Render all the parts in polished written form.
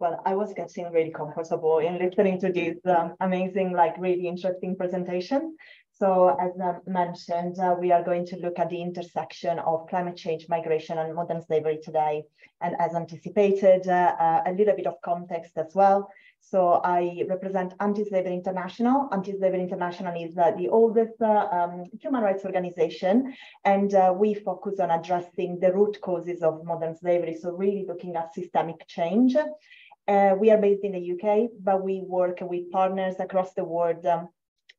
Well, I was getting really comfortable in listening to this amazing, like really interesting presentation. So as mentioned, we are going to look at the intersection of climate change, migration, and modern slavery today. And as anticipated, a little bit of context as well. So I represent Anti-Slavery International. Anti-Slavery International is the oldest human rights organization, and we focus on addressing the root causes of modern slavery. So really looking at systemic change. We are based in the UK, but we work with partners across the world,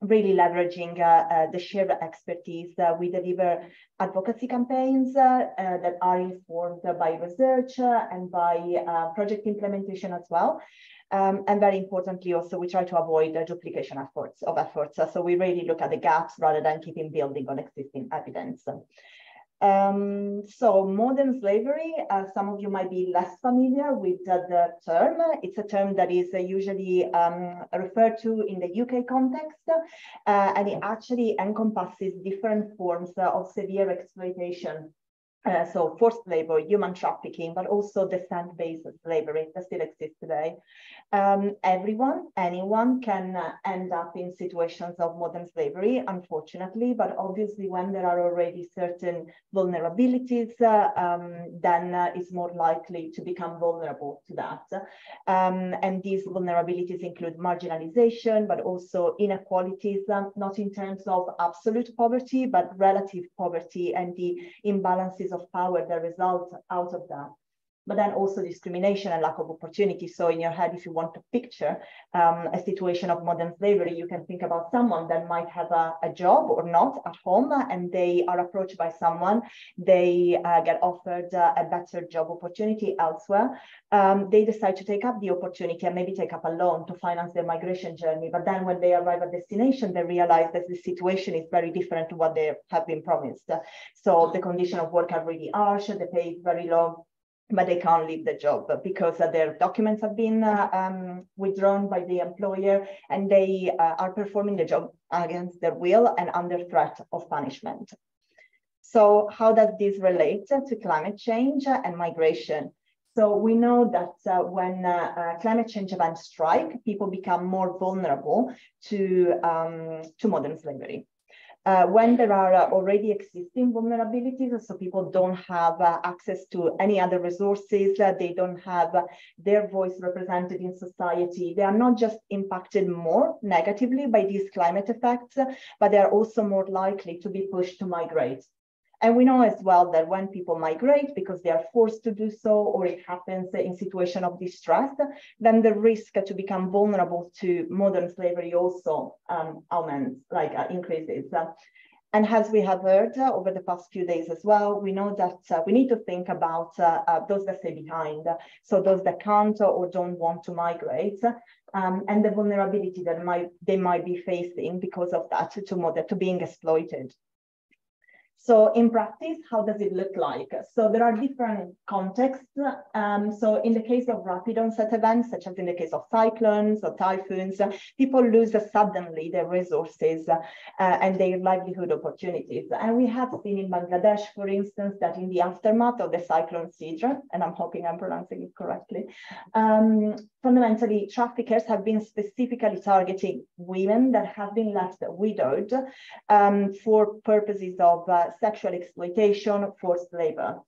really leveraging the shared expertise. We deliver advocacy campaigns that are informed by research and by project implementation as well. And very importantly, also, we try to avoid the duplication efforts. So we really look at the gaps rather than keeping building on existing evidence. So modern slavery, some of you might be less familiar with the term. It's a term that is usually referred to in the UK context, and it actually encompasses different forms of severe exploitation. So forced labor, human trafficking, but also descent-based slavery that still exists today. Anyone can end up in situations of modern slavery, unfortunately, but obviously when there are already certain vulnerabilities, then it's more likely to become vulnerable to that. And these vulnerabilities include marginalization, but also inequalities, not in terms of absolute poverty, but relative poverty and the imbalances of power that result out of that. But then also discrimination and lack of opportunity. So in your head, if you want to picture a situation of modern slavery, you can think about someone that might have a job or not at home, and they are approached by someone, they get offered a better job opportunity elsewhere. They decide to take up the opportunity and maybe take up a loan to finance their migration journey. But then when they arrive at destination, they realize that the situation is very different to what they have been promised. So the conditions of work are really harsh, the pay is very low, but they can't leave the job because their documents have been withdrawn by the employer, and they are performing the job against their will and under threat of punishment. So how does this relate to climate change and migration? So we know that when climate change events strike, people become more vulnerable to modern slavery. When there are already existing vulnerabilities, so people don't have access to any other resources, they don't have their voice represented in society, they are not just impacted more negatively by these climate effects, but they are also more likely to be pushed to migrate. And we know as well that when people migrate because they are forced to do so, or it happens in situation of distress, then the risk to become vulnerable to modern slavery also auments, increases. And as we have heard over the past few days as well, we know that we need to think about those that stay behind. So those that can't or don't want to migrate, and the vulnerability that they might be facing because of that to being exploited. So in practice, how does it look like? So there are different contexts. So in the case of rapid onset events, such as in the case of cyclones or typhoons, people lose suddenly their resources and their livelihood opportunities. And we have seen in Bangladesh, for instance, that in the aftermath of the cyclone Sidra, and I'm hoping I'm pronouncing it correctly, fundamentally, traffickers have been specifically targeting women that have been left widowed for purposes of sexual exploitation, forced labor.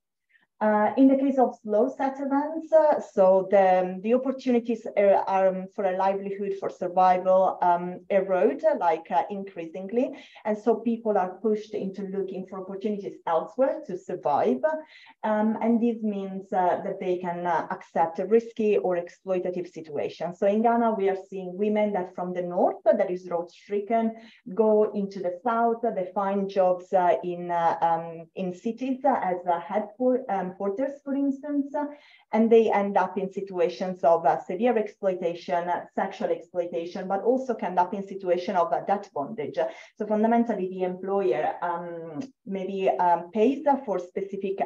In the case of slow set events, so the opportunities are for a livelihood, for survival, erode increasingly. And so people are pushed into looking for opportunities elsewhere to survive. And this means that they can accept a risky or exploitative situation. So in Ghana, we are seeing women that from the north, that is road-stricken, go into the south, they find jobs in cities as porters, for instance, and they end up in situations of severe exploitation, sexual exploitation, but also can end up in situation of debt bondage. So fundamentally, the employer maybe pays for specific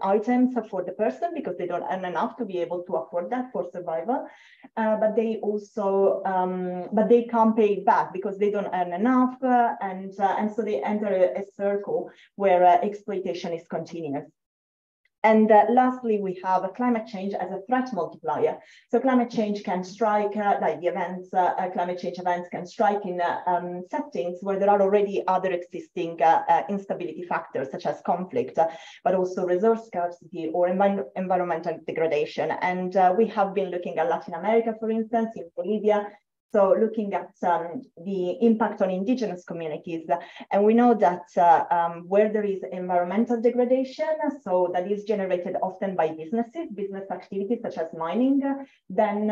items for the person because they don't earn enough to be able to afford that for survival, but they also but they can't pay it back because they don't earn enough, and so they enter a circle where exploitation is continuous. And lastly, we have climate change as a threat multiplier. So climate change can strike, like the events, climate change events can strike in settings where there are already other existing instability factors, such as conflict, but also resource scarcity or environmental degradation. And we have been looking at Latin America, for instance, in Bolivia. So looking at the impact on indigenous communities, and we know that where there is environmental degradation, so that is generated often by business activities such as mining, then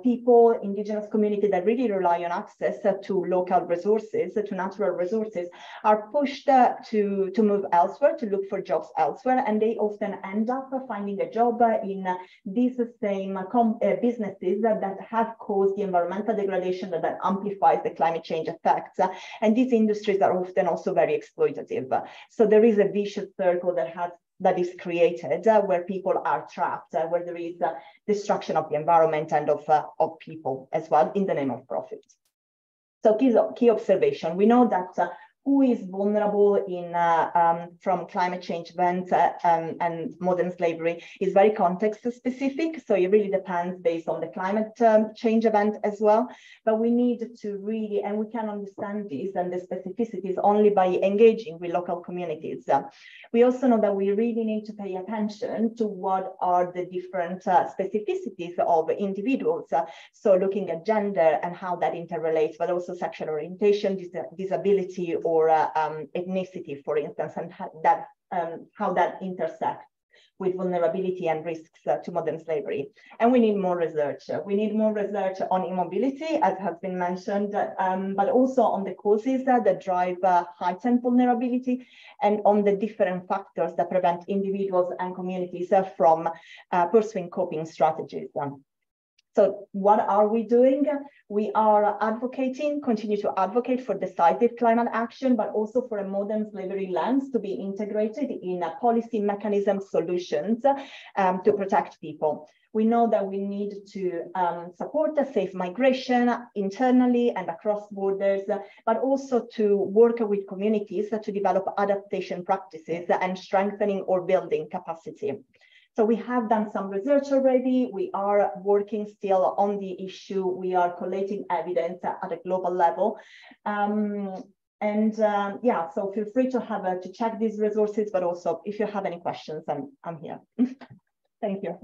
people, indigenous communities that really rely on access to local resources, to natural resources, are pushed to move elsewhere, to look for jobs elsewhere, and they often end up finding a job in these same businesses that have caused the environmental degradation that amplifies the climate change effects. And these industries are often also very exploitative. So there is a vicious circle that is created where people are trapped, where there is destruction of the environment and of people as well in the name of profit. So key observation, we know that who is vulnerable from climate change events and modern slavery is very context specific. So it really depends based on the climate change event as well. But we need to really, and we can understand this and the specificities only by engaging with local communities. We also know that we really need to pay attention to what are the different specificities of individuals. So looking at gender and how that interrelates, but also sexual orientation, disability, or ethnicity, for instance, and how that intersects with vulnerability and risks to modern slavery. And we need more research. We need more research on immobility, as has been mentioned, but also on the causes that drive heightened vulnerability, and on the different factors that prevent individuals and communities from pursuing coping strategies. So what are we doing? We are advocating, continue to advocate for decisive climate action, but also for a modern slavery lens to be integrated in policy mechanism solutions to protect people. We know that we need to support the safe migration internally and across borders, but also to work with communities to develop adaptation practices and strengthening or building capacity. So we have done some research already. We are working still on the issue. We are collating evidence at a global level. Yeah, so feel free to check these resources, but also if you have any questions, I'm here. Thank you.